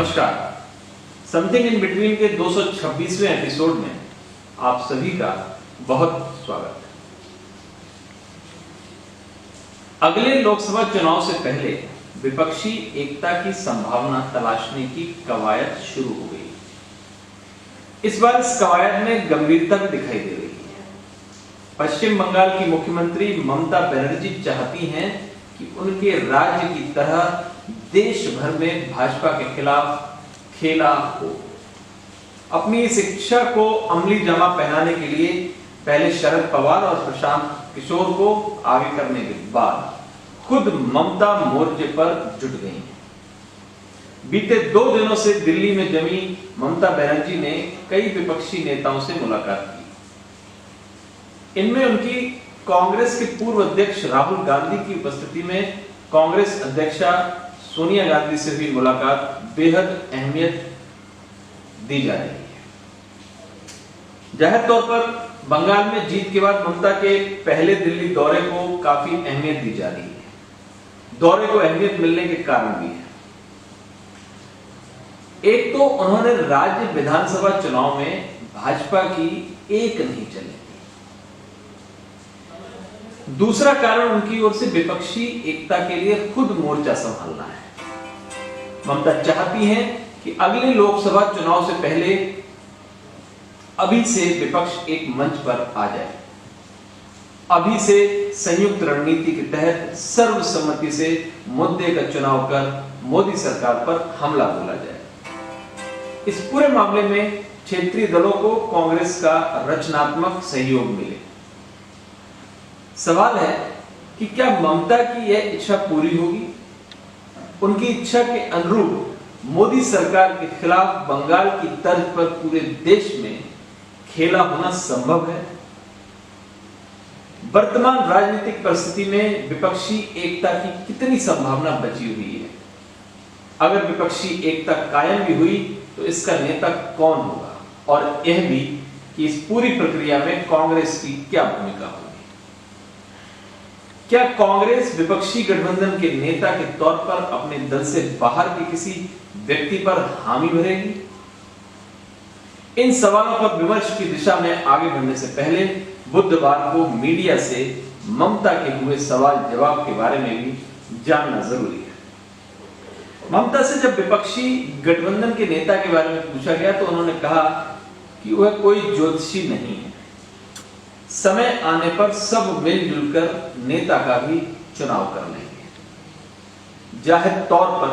नमस्कार। Something in between के 226वें episode में आप सभी का बहुत स्वागत है। अगले लोकसभा चुनाव से पहले विपक्षी एकता की संभावना तलाशने की कवायद शुरू हो गई। इस बार इस कवायद में गंभीरता भी दिखाई दे रही है। पश्चिम बंगाल की मुख्यमंत्री ममता बनर्जी चाहती हैं कि उनके राज्य की तरह देश भर में भाजपा के खिलाफ खेला हो। अपनी इस इच्छा को अमली जामा पहनाने के लिए पहले शरद पवार और प्रशांत किशोर को आगे करने के बाद खुद ममता मोर्चे पर जुट गई हैं। बीते 2 दिनों से दिल्ली में जमी ममता बनर्जी ने कई विपक्षी नेताओं से मुलाकात की। इनमें उनकी कांग्रेस के पूर्व अध्यक्ष राहुल गांधी की उपस्थिति में कांग्रेस अध्यक्षा सोनिया गांधी से भी मुलाकात बेहद अहमियत दी जा रही है। जाहिर तौर पर बंगाल में जीत के बाद ममता के पहले दिल्ली दौरे को काफी अहमियत दी जा रही है। दौरे को अहमियत मिलने के कारण भी है। एक तो उन्होंने राज्य विधानसभा चुनाव में भाजपा की एक नहीं चली। दूसरा कारण उनकी ओर से विपक्षी एकता के लिए खुद मोर्चा संभालना है। ममता चाहती हैं कि अगले लोकसभा चुनाव से पहले अभी से विपक्ष एक मंच पर आ जाए। अभी से संयुक्त रणनीति के तहत सर्वसम्मति से मुद्दे का चुनाव कर मोदी सरकार पर हमला बोला जाए। इस पूरे मामले में क्षेत्रीय दलों को कांग्रेस का रचनात्मक सहयोग मिले। सवाल है कि क्या ममता की यह इच्छा पूरी होगी? उनकी इच्छा के अनुरूप मोदी सरकार के खिलाफ बंगाल की तर्ज पर पूरे देश में खेला होना संभव है? वर्तमान राजनीतिक परिस्थिति में विपक्षी एकता की कितनी संभावना बची हुई है? अगर विपक्षी एकता कायम भी हुई तो इसका नेता कौन होगा? और यह भी कि इस पूरी प्रक्रिया में कांग्रेस की क्या भूमिका होगी? क्या कांग्रेस विपक्षी गठबंधन के नेता के तौर पर अपने दल से बाहर के किसी व्यक्ति पर हामी भरेगी? इन सवालों पर विमर्श की दिशा में आगे बढ़ने से पहले बुधवार को मीडिया से ममता के हुए सवाल जवाब के बारे में भी जानना जरूरी है। ममता से जब विपक्षी गठबंधन के नेता के बारे में पूछा गया तो उन्होंने कहा कि वह कोई ज्योतिषी नहीं है। समय आने पर सब मिलजुल कर नेता का भी चुनाव कर लेंगे। जाहिर तौर पर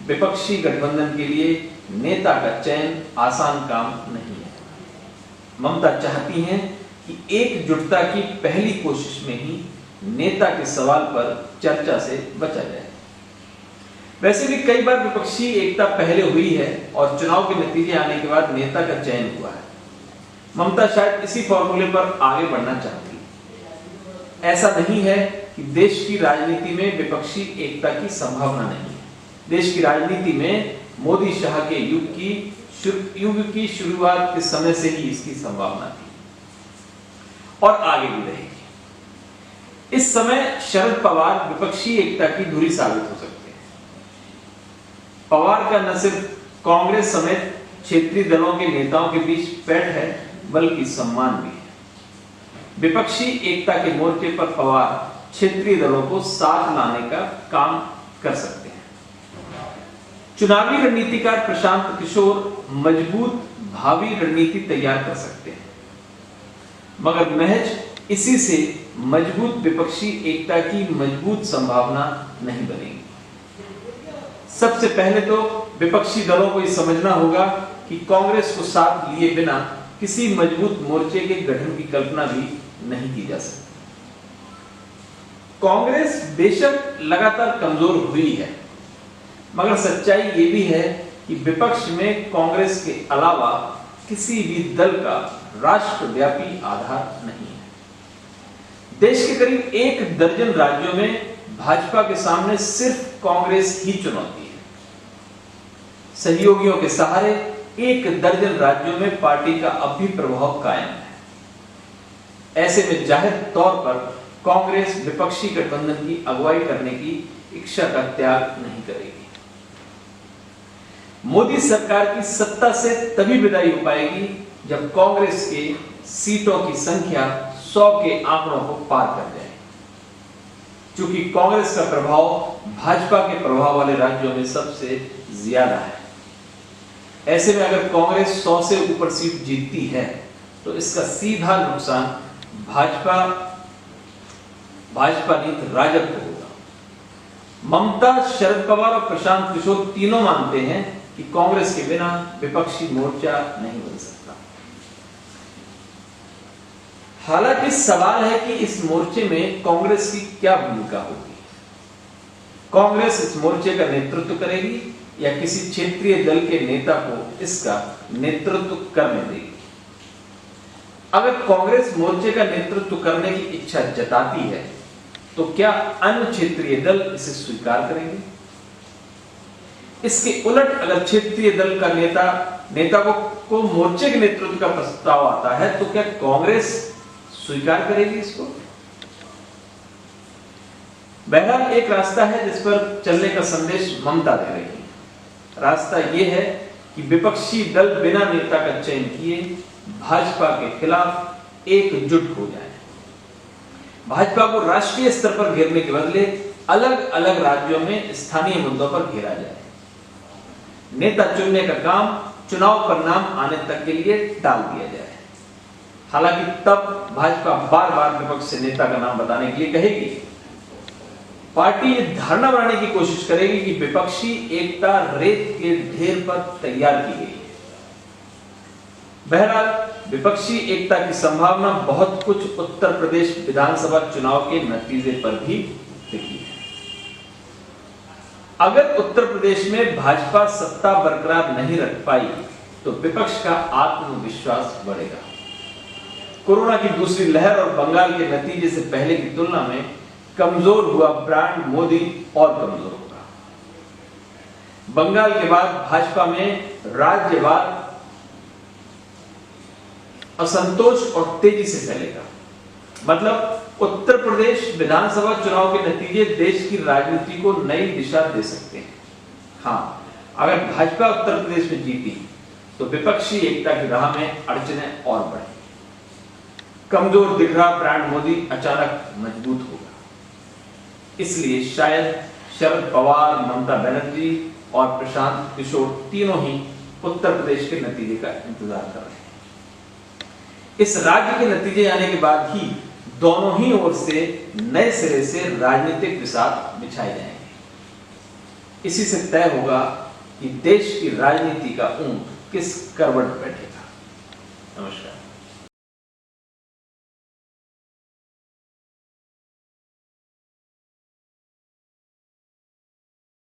विपक्षी गठबंधन के लिए नेता का चयन आसान काम नहीं है। ममता चाहती हैं कि एकजुटता की पहली कोशिश में ही नेता के सवाल पर चर्चा से बचा जाए। वैसे भी कई बार विपक्षी एकता पहले हुई है और चुनाव के नतीजे आने के बाद नेता का चयन हुआ है। ममता शायद इसी फॉर्मूले पर आगे बढ़ना चाहती है। ऐसा नहीं है कि देश की राजनीति में विपक्षी एकता की संभावना नहीं है। देश की राजनीति में मोदी शाह के युग की शुरुआत के समय से ही इसकी संभावना थी और आगे भी रहेगी। इस समय शरद पवार विपक्षी एकता की धुरी साबित हो सकते हैं। पवार का न सिर्फ कांग्रेस समेत क्षेत्रीय दलों के नेताओं के बीच पैठ है बल्कि सम्मान भी है। विपक्षी एकता के मोर्चे पर पवार क्षेत्रीय दलों को साथ लाने का काम कर सकते हैं। चुनावी रणनीतिकार प्रशांत किशोर मजबूत भावी रणनीति तैयार कर सकते हैं, मगर महज इसी से मजबूत विपक्षी एकता की मजबूत संभावना नहीं बनेगी। सबसे पहले तो विपक्षी दलों को यह समझना होगा कि कांग्रेस को साथ लिए बिना किसी मजबूत मोर्चे के गठन की कल्पना भी नहीं की जा सकती। कांग्रेस बेशक लगातार कमजोर हुई है, मगर सच्चाई ये भी है कि विपक्ष में कांग्रेस के अलावा किसी भी दल का राष्ट्रव्यापी आधार नहीं है। देश के करीब 1 दर्जन राज्यों में भाजपा के सामने सिर्फ कांग्रेस ही चुनौती है। सहयोगियों के सहारे 1 दर्जन राज्यों में पार्टी का अब भी प्रभाव कायम है। ऐसे में जाहिर तौर पर कांग्रेस विपक्षी गठबंधन की अगुवाई करने की इच्छा का त्याग नहीं करेगी। मोदी सरकार की सत्ता से तभी विदाई हो पाएगी जब कांग्रेस के सीटों की संख्या 100 के आंकड़ों को पार कर जाए। क्योंकि कांग्रेस का प्रभाव भाजपा के प्रभाव वाले राज्यों में सबसे ज्यादा है। ऐसे में अगर कांग्रेस 100 से ऊपर सीट जीतती है तो इसका सीधा नुकसान भाजपा नहीं राजद को होगा। ममता, शरद पवार और प्रशांत किशोर तीनों मानते हैं कि कांग्रेस के बिना विपक्षी मोर्चा नहीं बन सकता। हालांकि सवाल है कि इस मोर्चे में कांग्रेस की क्या भूमिका होगी। कांग्रेस इस मोर्चे का नेतृत्व करेगी या किसी क्षेत्रीय दल के नेता को इसका नेतृत्व करने देगी। अगर कांग्रेस मोर्चे का नेतृत्व करने की इच्छा जताती है तो क्या अन्य क्षेत्रीय दल इसे स्वीकार करेंगे? इसके उलट अगर क्षेत्रीय दल का नेता को मोर्चे के नेतृत्व का प्रस्ताव आता है तो क्या कांग्रेस स्वीकार करेगी इसको? बहरहाल एक रास्ता है जिस पर चलने का संदेश ममता दे रही है। रास्ता यह है कि विपक्षी दल बिना नेता का चयन किए भाजपा के खिलाफ एकजुट हो जाए। भाजपा को राष्ट्रीय स्तर पर घेरने के बदले अलग अलग राज्यों में स्थानीय मुद्दों पर घेरा जाए। नेता चुनने का काम चुनाव परिणाम आने तक के लिए टाल दिया जाए। हालांकि तब भाजपा बार बार विपक्ष से नेता का नाम बताने के लिए कहेगी। पार्टी ये धारणा बनाने की कोशिश करेगी कि विपक्षी एकता रेत के ढेर पर तैयार की गई है। बहरहाल विपक्षी एकता की संभावना बहुत कुछ उत्तर प्रदेश विधानसभा चुनाव के नतीजे पर भी टिकी है। अगर उत्तर प्रदेश में भाजपा सत्ता बरकरार नहीं रख पाई तो विपक्ष का आत्मविश्वास बढ़ेगा। कोरोना की दूसरी लहर और बंगाल के नतीजे से पहले की तुलना में कमजोर हुआ ब्रांड मोदी और कमजोर होगा। बंगाल के बाद भाजपा में राज्यवाद असंतोष और तेजी से फैलेगा। मतलब उत्तर प्रदेश विधानसभा चुनाव के नतीजे देश की राजनीति को नई दिशा दे सकते हैं। हाँ, अगर भाजपा उत्तर प्रदेश में जीती तो विपक्षी एकता की राह में अड़चनें और बढ़ेंगी। कमजोर दिख रहा ब्रांड मोदी अचानक मजबूत होगा। इसलिए शायद शरद पवार, ममता बनर्जी और प्रशांत किशोर तीनों ही उत्तर प्रदेश के नतीजे का इंतजार कर रहे हैं। इस राज्य के नतीजे आने के बाद ही दोनों ही ओर से नए सिरे से राजनीतिक विषाद बिछाए जाएंगे। इसी से तय होगा कि देश की राजनीति का ऊंट किस करवट बैठेगा। नमस्कार।